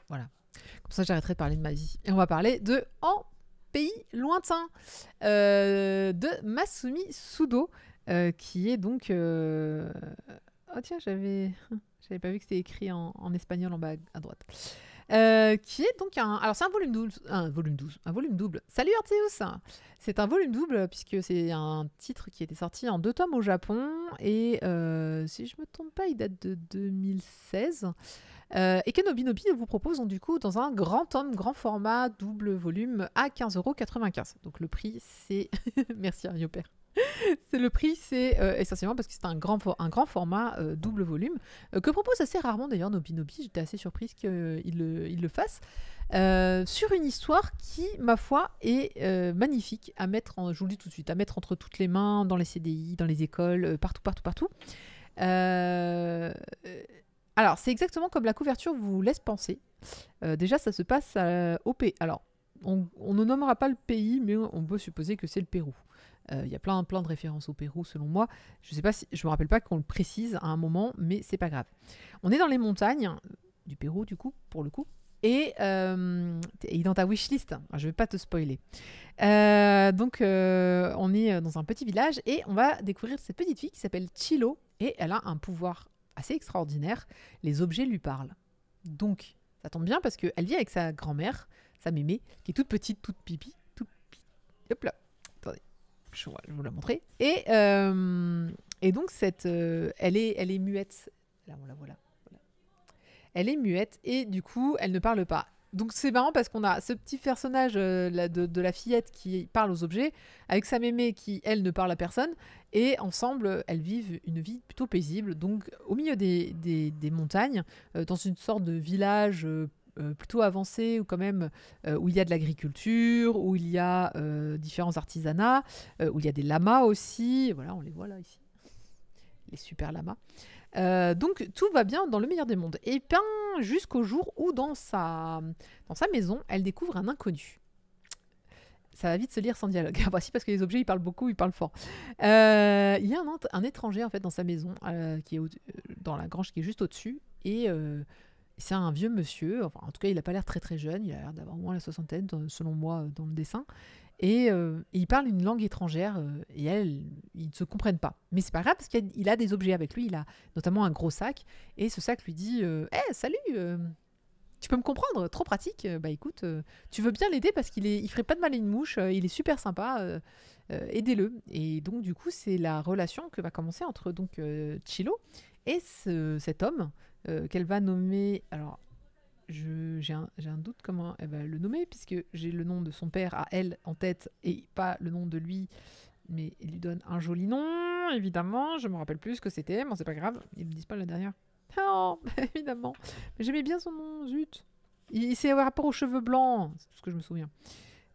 Voilà. Comme ça, j'arrêterai de parler de ma vie. Et on va parler de En pays lointain de Masumi Sudo, qui est donc... Oh tiens, j'avais pas vu que c'était écrit en espagnol en bas à droite. Qui est donc un... Alors c'est un volume double. Un volume double. Salut Arteus. C'est un volume double puisque c'est un titre qui était sorti en 2 tomes au Japon et si je me trompe pas, il date de 2016. Et que Nobinobi vous propose donc, du coup dans un grand tome, grand format, double volume à 15,95 €. Donc le prix c'est... Merci Ario Père. Le prix, c'est essentiellement parce que c'est un grand format double volume que propose assez rarement d'ailleurs Nobinobi. J'étais assez surprise qu'il le fasse sur une histoire qui, ma foi, est magnifique à mettre, je vous le dis tout de suite, à mettre entre toutes les mains, dans les CDI, dans les écoles, partout. Alors, c'est exactement comme la couverture vous laisse penser. Déjà, ça se passe au Pérou. Alors, on ne nommera pas le pays, mais on peut supposer que c'est le Pérou. Il y a plein de références au Pérou, selon moi. Je me rappelle pas qu'on le précise à un moment, mais c'est pas grave. On est dans les montagnes du Pérou, du coup, pour le coup. Et dans ta wishlist, je vais pas te spoiler. Donc, on est dans un petit village et on va découvrir cette petite fille qui s'appelle Chilo et elle a un pouvoir assez extraordinaire. Les objets lui parlent. Donc, ça tombe bien parce qu'elle vit avec sa grand-mère, sa mémé, qui est toute petite, toute pipi, hop là. Attendez, je vais vous la montrer. Et donc, elle est muette. Là, on la voit là. Voilà. Elle est muette et du coup, elle ne parle pas. Donc c'est marrant parce qu'on a ce petit personnage de la fillette qui parle aux objets, avec sa mémé qui, elle, ne parle à personne, et ensemble, elles vivent une vie plutôt paisible, donc au milieu des montagnes, dans une sorte de village plutôt avancé, ou quand même où il y a de l'agriculture, où il y a différents artisanats, où il y a des lamas aussi, voilà, on les voit là ici, les super lamas. Donc tout va bien dans le meilleur des mondes. Et bien jusqu'au jour où dans sa maison, elle découvre un inconnu. Ça va vite se lire sans dialogue. Bah, si, parce que les objets, ils parlent beaucoup, ils parlent fort. Il y a un étranger en fait dans sa maison, qui est dans la grange qui est juste au-dessus. Et c'est un vieux monsieur. Enfin, en tout cas, il n'a pas l'air très très jeune. Il a l'air d'avoir au moins la soixantaine, selon moi, dans le dessin. Et il parle une langue étrangère et ils ne se comprennent pas. Mais c'est pas grave parce qu'il a des objets avec lui. Il a notamment un gros sac et ce sac lui dit hey, salut, tu peux me comprendre, trop pratique. Bah écoute, tu veux bien l'aider parce il ferait pas de mal à une mouche. Il est super sympa. Aidez-le. Et donc du coup, c'est la relation que va commencer entre donc Chilo et cet homme qu'elle va nommer. Alors j'ai un doute comment elle va le nommer, puisque j'ai le nom de son père à elle en tête et pas le nom de lui, mais il lui donne un joli nom, évidemment. Je me rappelle plus ce que c'était, mais c'est pas grave, ils me disent pas la dernière. Non, évidemment. Mais j'aimais bien son nom, zut. C'est par rapport aux cheveux blancs, c'est tout ce que je me souviens.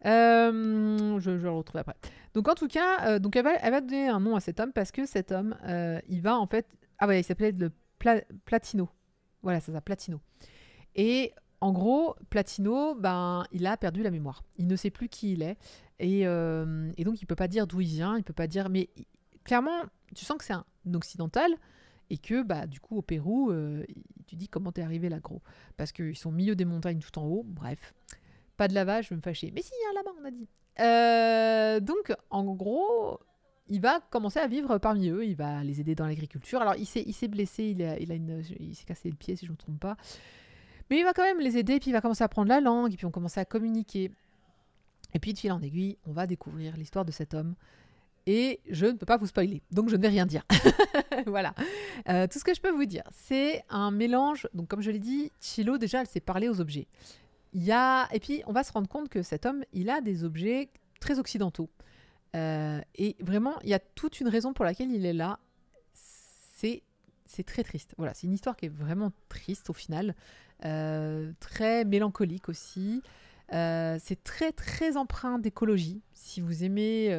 Je le retrouve après. Donc en tout cas, donc elle va donner un nom à cet homme parce que cet homme, il va en fait... Ah ouais, il s'appelait le Platino. Voilà, c'est ça, Platino. Et en gros, Platino, ben, il a perdu la mémoire. Il ne sait plus qui il est. Et donc, il ne peut pas dire d'où il vient. Il peut pas dire... Mais clairement, tu sens que c'est un occidental. Et que, bah, du coup, au Pérou, tu dis comment t'es arrivé là, gros. Parce qu'ils sont au milieu des montagnes tout en haut. Bref. Pas de lavage, je vais me fâcher. Mais si, il y a un là-bas, on a dit. Donc, en gros... Il va commencer à vivre parmi eux, il va les aider dans l'agriculture. Alors, il s'est blessé, il s'est cassé le pied, si je ne me trompe pas. Mais il va quand même les aider, puis il va commencer à apprendre la langue, et puis on commence à communiquer. Et puis de fil en aiguille, on va découvrir l'histoire de cet homme. Et je ne peux pas vous spoiler, donc je ne vais rien dire. Voilà. Tout ce que je peux vous dire, c'est un mélange. Donc comme je l'ai dit, Chilo, déjà, elle sait parler aux objets. Et puis on va se rendre compte que cet homme, il a des objets très occidentaux. Et vraiment, il y a toute une raison pour laquelle il est là. C'est très triste. Voilà, c'est une histoire qui est vraiment triste au final. Très mélancolique aussi. C'est très très empreint d'écologie. Si vous aimez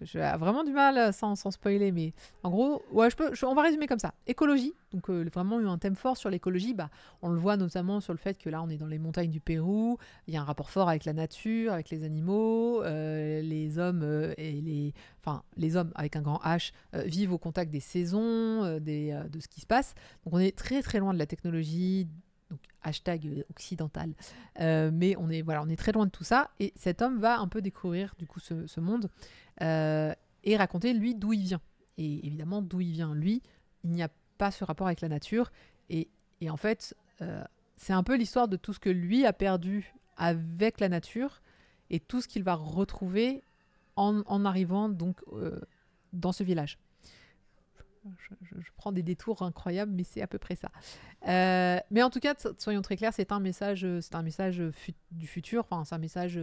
J'ai vraiment du mal sans spoiler, mais en gros, ouais, on va résumer comme ça. Écologie, donc vraiment eu un thème fort sur l'écologie. Bah, on le voit notamment sur le fait que là, on est dans les montagnes du Pérou. Il y a un rapport fort avec la nature, avec les animaux, les hommes enfin les hommes avec un grand H vivent au contact des saisons, de ce qui se passe. Donc on est très très loin de la technologie. Donc hashtag occidental, mais on est très loin de tout ça, et cet homme va un peu découvrir du coup ce monde et raconter lui d'où il vient. Et évidemment d'où il vient lui, il n'y a pas ce rapport avec la nature, et en fait c'est un peu l'histoire de tout ce que lui a perdu avec la nature et tout ce qu'il va retrouver en arrivant donc dans ce village. Je prends des détours incroyables, mais c'est à peu près ça. Mais en tout cas, soyons très clairs, c'est un message du futur, enfin, c'est un message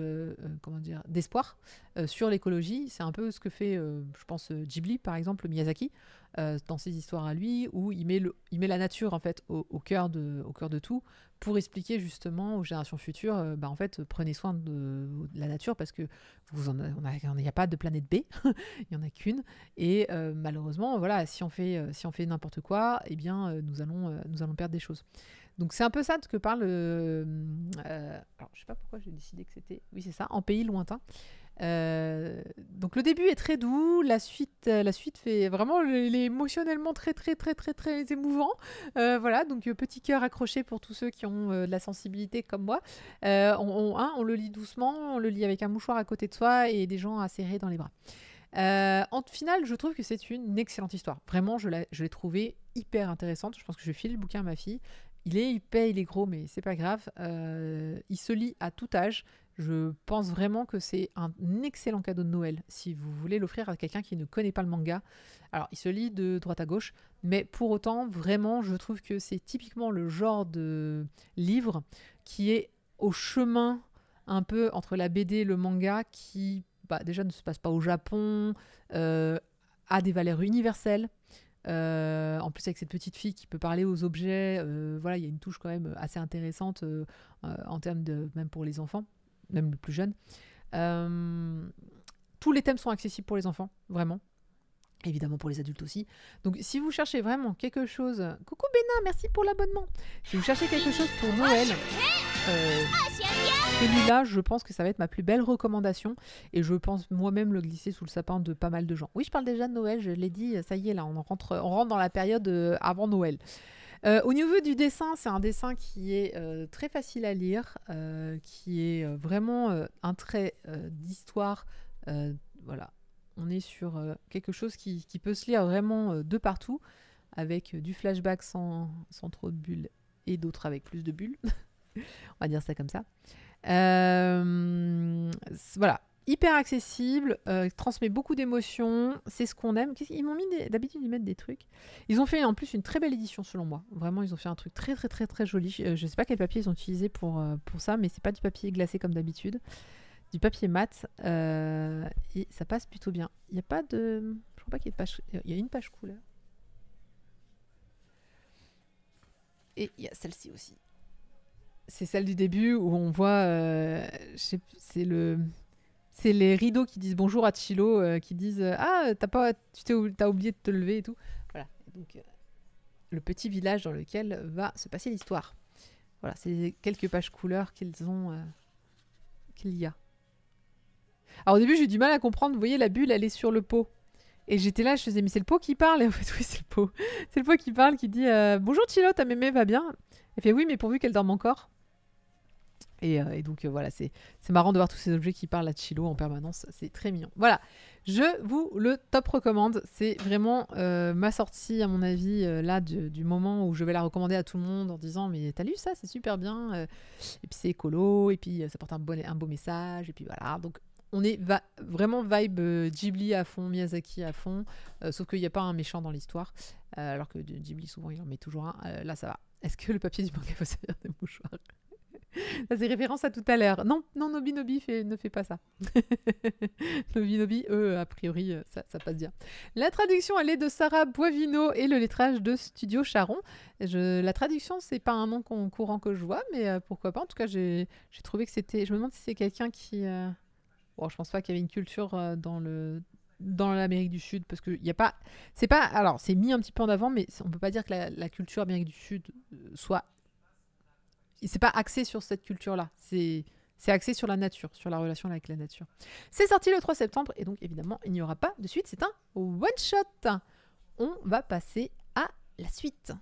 comment dire, d'espoir sur l'écologie. C'est un peu ce que fait, je pense, Ghibli, par exemple, Miyazaki, dans ses histoires à lui, où il met la nature en fait au cœur de tout, pour expliquer justement aux générations futures, en fait, prenez soin de la nature parce que il n'y a pas de planète B, il n'y en a qu'une, et malheureusement, voilà, si on fait n'importe quoi, eh bien, nous allons perdre des choses. Donc c'est un peu ça de que parle. Alors je sais pas pourquoi j'ai décidé que c'était. Oui, c'est ça, En pays lointain. Donc le début est très doux, la suite fait vraiment, il est émotionnellement très très très très très émouvant. Voilà, donc petit cœur accroché pour tous ceux qui ont de la sensibilité comme moi. On le lit doucement, on le lit avec un mouchoir à côté de soi et des gens à serrer dans les bras. En final, je trouve que c'est une excellente histoire. Vraiment, je l'ai trouvée hyper intéressante. Je pense que je file le bouquin à ma fille. Il est gros, mais c'est pas grave. Il se lit à tout âge. Je pense vraiment que c'est un excellent cadeau de Noël si vous voulez l'offrir à quelqu'un qui ne connaît pas le manga. Alors, il se lit de droite à gauche, mais pour autant, vraiment, je trouve que c'est typiquement le genre de livre qui est au chemin un peu entre la BD et le manga, qui déjà ne se passe pas au Japon, a des valeurs universelles. En plus, avec cette petite fille qui peut parler aux objets, voilà, il y a une touche quand même assez intéressante en termes de, même pour les enfants, même les plus jeunes. Tous les thèmes sont accessibles pour les enfants, vraiment. Évidemment pour les adultes aussi. Donc si vous cherchez vraiment quelque chose... Coucou Bénin, merci pour l'abonnement. Si vous cherchez quelque chose pour Noël, celui-là, je pense que ça va être ma plus belle recommandation. Et je pense moi-même le glisser sous le sapin de pas mal de gens. Oui, je parle déjà de Noël, je l'ai dit, ça y est, là, on rentre dans la période avant Noël. Au niveau du dessin, c'est un dessin qui est très facile à lire, qui est vraiment un trait d'histoire. Voilà. On est sur quelque chose qui peut se lire vraiment de partout, avec du flashback sans trop de bulles et d'autres avec plus de bulles. On va dire ça comme ça. Voilà. Hyper accessible, transmet beaucoup d'émotions, c'est ce qu'on aime. Ils m'ont mis d'habitude ils mettent des trucs. Ils ont fait en plus une très belle édition selon moi. Vraiment, ils ont fait un truc très très très très joli. Je sais pas quel papier ils ont utilisé pour ça, mais c'est pas du papier glacé comme d'habitude. Du papier mat, et ça passe plutôt bien. Il n'y a pas de... Je crois pas qu'il y ait de page... Il y a une page couleur. Et il y a celle-ci aussi. C'est celle du début où on voit... c'est les rideaux qui disent bonjour à Chilo, qui disent ah, t'as oublié de te lever et tout. Voilà. Et donc, le petit village dans lequel va se passer l'histoire. Voilà, c'est quelques pages couleurs qu'il y a. Alors au début, j'ai eu du mal à comprendre. Vous voyez, la bulle, elle est sur le pot. Et j'étais là, je faisais, mais c'est le pot qui parle. Et en fait, oui, c'est le pot. C'est le pot qui parle, qui dit bonjour Chilo, ta mémé va bien. Elle fait oui, mais pourvu qu'elle dorme encore. Et donc voilà, c'est marrant de voir tous ces objets qui parlent à Chilo en permanence. C'est très mignon. Voilà, je vous le top recommande. C'est vraiment ma sortie, à mon avis, là, du moment où je vais la recommander à tout le monde en disant mais t'as lu ça, c'est super bien. Et puis c'est écolo, et puis ça porte un beau message. Et puis voilà, donc on est vraiment vibe Ghibli à fond, Miyazaki à fond, sauf qu'il n'y a pas un méchant dans l'histoire, alors que Ghibli, souvent, il en met toujours un. Là, ça va. Est-ce que le papier du manga va servir de mouchoir? Ça, c'est référence à tout à l'heure. Non, Nobinobi ne fait pas ça. Nobinobi, eux, a priori, ça passe bien. La traduction, elle est de Sarah Boivino et le lettrage de Studio Charon. La traduction, c'est pas un nom courant que je vois, mais pourquoi pas. En tout cas, j'ai trouvé que c'était... Je me demande si c'est quelqu'un qui... Bon, je pense pas qu'il y avait une culture dans l'Amérique du Sud parce que il y a pas c'est pas alors c'est mis un petit peu en avant mais on peut pas dire que la culture Amérique du Sud soit c'est pas axé sur cette culture-là. C'est axé sur la nature, sur la relation avec la nature. C'est sorti le 3 septembre et donc évidemment, il n'y aura pas de suite. C'est un one-shot. On va passer à la suite.